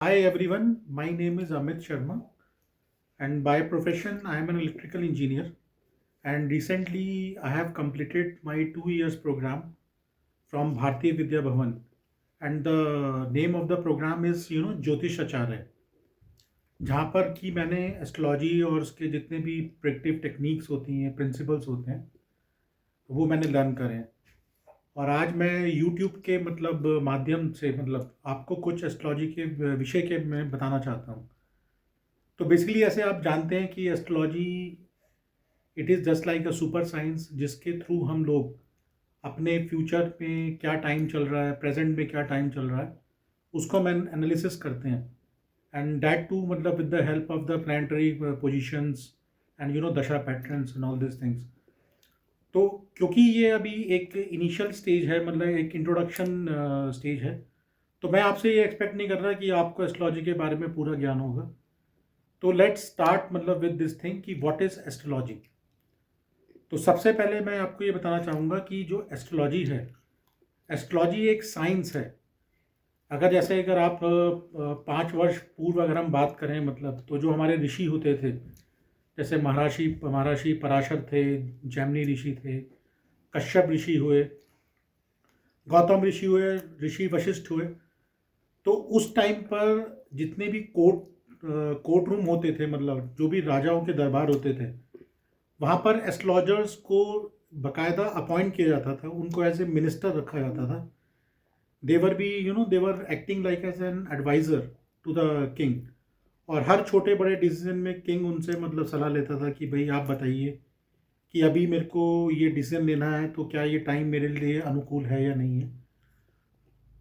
Hi everyone, my name is Amit Sharma, and by profession I am an electrical engineer. And recently I have completed my 2 years program from Bharatiya Vidya Bhavan, and the name of the program is Jyotish Acharya, जहाँ पर कि मैंने astrology और उसके जितने भी predictive techniques होती हैं, प्रिंसिपल्स होते हैं, वो मैंने लर्न करे हैं। और आज मैं यूट्यूब के माध्यम से आपको कुछ एस्ट्रोलॉजी के विषय के मैं बताना चाहता हूँ। तो बेसिकली ऐसे आप जानते हैं कि astrology it is just like a super science, जिसके थ्रू हम लोग अपने फ्यूचर में क्या टाइम चल रहा है, प्रेजेंट में क्या टाइम चल रहा है, उसको हम एनालिसिस करते हैं। And that too with the help of the planetary positions and dasha patterns and all this things. तो क्योंकि ये अभी एक इनिशियल स्टेज है, एक इंट्रोडक्शन स्टेज है, तो मैं आपसे ये एक्सपेक्ट नहीं कर रहा कि आपको एस्ट्रोलॉजी के बारे में पूरा ज्ञान होगा। तो let's start with this thing कि व्हाट इज़ एस्ट्रोलॉजी। तो सबसे पहले मैं आपको ये बताना चाहूँगा कि जो एस्ट्रोलॉजी है, एस्ट्रोलॉजी एक साइंस है। अगर आप 5 वर्ष पूर्व अगर हम बात करें, तो जो हमारे ऋषि होते थे, जैसे महर्षि महर्षि पराशर थे, जैमिनी ऋषि थे, कश्यप ऋषि हुए, गौतम ऋषि हुए, ऋषि वशिष्ठ हुए, तो उस टाइम पर जितने भी कोर्ट रूम होते थे, जो भी राजाओं के दरबार होते थे, वहाँ पर एस्ट्रोलॉजर्स को बाकायदा अपॉइंट किया जाता था, उनको एज ए मिनिस्टर रखा जाता था। They were acting like as an advisor to the king. और हर छोटे बड़े डिसीजन में किंग उनसे सलाह लेता था कि भाई आप बताइए कि अभी मेरे को ये डिसीजन लेना है, तो क्या ये टाइम मेरे लिए अनुकूल है या नहीं है।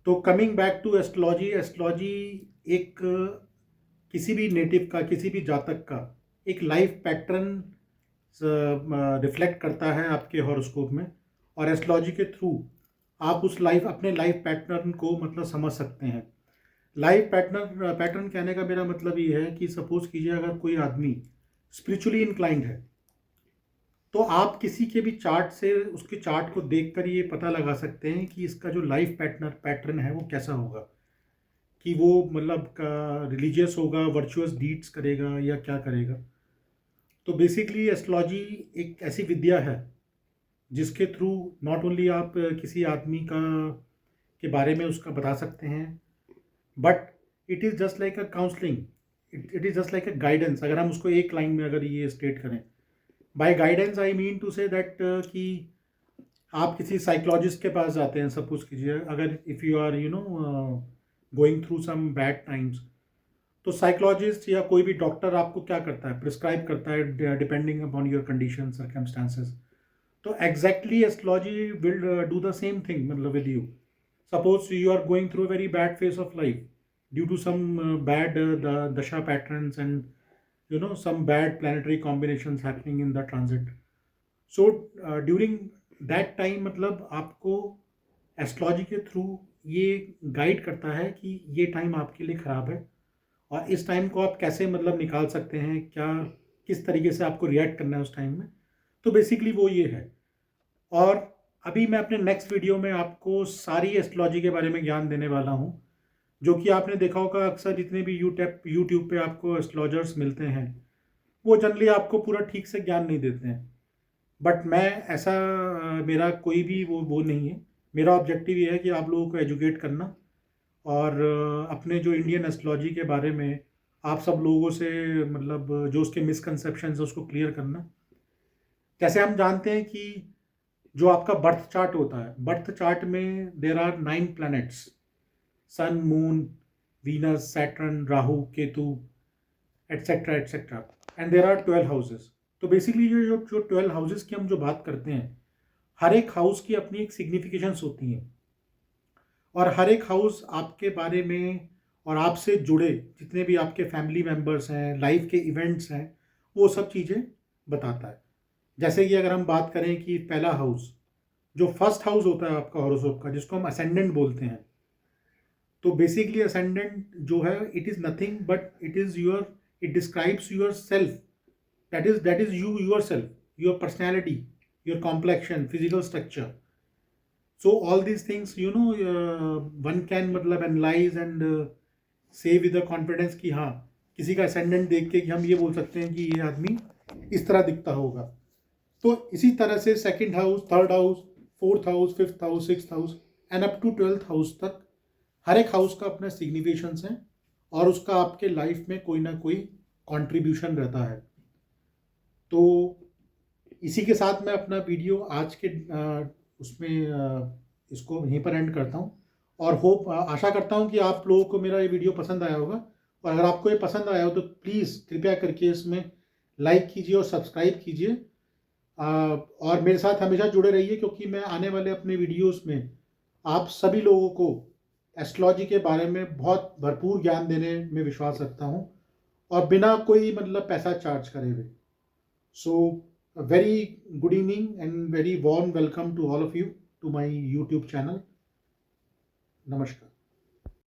तो coming back to astrology, astrology एक किसी भी नेटिव का, किसी भी जातक का एक लाइफ पैटर्न रिफ्लेक्ट करता है आपके हॉरोस्कोप में, और एस्ट्रोलॉजी के थ्रू आप उस अपने लाइफ पैटर्न को समझ सकते हैं। लाइफ पैटर्न कहने का मेरा मतलब ये है कि सपोज कीजिए अगर कोई आदमी स्पिरिचुअली इंक्लाइंड है, तो आप किसी के भी चार्ट से उसके चार्ट को देखकर ये पता लगा सकते हैं कि इसका जो लाइफ पैटर्न है वो कैसा होगा, कि वो रिलीजियस होगा, वर्चुअस डीड्स करेगा या क्या करेगा। तो बेसिकली एस्ट्रोलॉजी एक ऐसी विद्या है जिसके थ्रू नॉट ओनली आप किसी आदमी का के बारे में उसका बता सकते हैं, but it is just like a counselling, it is just like a guidance. अगर हम उसको एक लाइन में अगर ये स्टेट करें, by guidance I mean to say that कि आप किसी साइकोलॉजिस्ट के पास जाते हैं, सपोज कीजिए अगर if you are going through some bad times, तो साइकोलॉजिस्ट या कोई भी डॉक्टर आपको क्या करता है, प्रिस्क्राइब करता है depending upon your condition circumstances. तो exactly astrology will do the same thing with you. Suppose you are going through a very bad phase of life due to some bad dasha patterns and some bad planetary combinations happening in the transit. So during that time आपको astrology के through ये guide करता है कि ये time आपके लिए ख़राब है, और इस टाइम को आप कैसे निकाल सकते हैं, क्या किस तरीके से आपको रिएक्ट करना है उस टाइम में। तो बेसिकली वो ये है। और अभी मैं अपने नेक्स्ट वीडियो में आपको सारी एस्ट्रोलॉजी के बारे में ज्ञान देने वाला हूँ, जो कि आपने देखा होगा अक्सर जितने भी यूट्यूब पे आपको एस्ट्रोलॉजर्स मिलते हैं, वो जनरली आपको पूरा ठीक से ज्ञान नहीं देते हैं। बट मैं ऐसा मेरा कोई भी वो नहीं है। मेरा ऑब्जेक्टिव ये है कि आप लोगों को एजुकेट करना, और अपने जो इंडियन एस्ट्रोलॉजी के बारे में आप सब लोगों से जो उसके मिसकंसेप्शन है उसको क्लियर करना। जैसे हम जानते हैं कि जो आपका बर्थ चार्ट होता है, बर्थ चार्ट में there are 9 planets, sun, moon, Venus, Saturn, Rahu, Ketu, etcetera etcetera, and there are 12 houses. तो बेसिकली ये जो 12 हाउसेस की हम जो बात करते हैं, हर एक हाउस की अपनी एक सिग्निफिकेशंस होती हैं, और हर एक हाउस आपके बारे में और आपसे जुड़े जितने भी आपके फैमिली मेम्बर्स हैं, लाइफ के इवेंट्स हैं, वो सब चीज़ें बताता है। जैसे कि अगर हम बात करें कि पहला हाउस, जो फर्स्ट हाउस होता है आपका हॉरोस्कोप का, जिसको हम असेंडेंट बोलते हैं, तो बेसिकली असेंडेंट जो है it is nothing but it describes your self, that is your self, your personality, your complexion, physical structure. So all these things one can analyze and से विद द कॉन्फिडेंस कि हाँ, किसी का ascendant देख के कि हम ये बोल सकते हैं कि ये आदमी इस तरह दिखता होगा। तो इसी तरह से second house, third house, fourth house, fifth house, sixth house and up to 12th house तक हर एक हाउस का अपना सिग्निफिकेशंस है और उसका आपके लाइफ में कोई ना कोई कंट्रीब्यूशन रहता है। तो इसी के साथ मैं अपना वीडियो आज के इसको यहीं पर एंड करता हूँ और आशा करता हूँ कि आप लोगों को मेरा ये वीडियो पसंद आया होगा। और अगर आपको ये पसंद आया हो तो प्लीज़ कृपया करके इसमें लाइक कीजिए और सब्सक्राइब कीजिए और मेरे साथ हमेशा जुड़े रहिए, क्योंकि मैं आने वाले अपने वीडियोस में आप सभी लोगों को एस्ट्रोलॉजी के बारे में बहुत भरपूर ज्ञान देने में विश्वास रखता हूँ और बिना कोई मतलब पैसा चार्ज करे हुए। सो very good evening and very warm welcome to all of you to my YouTube channel. Namaskar.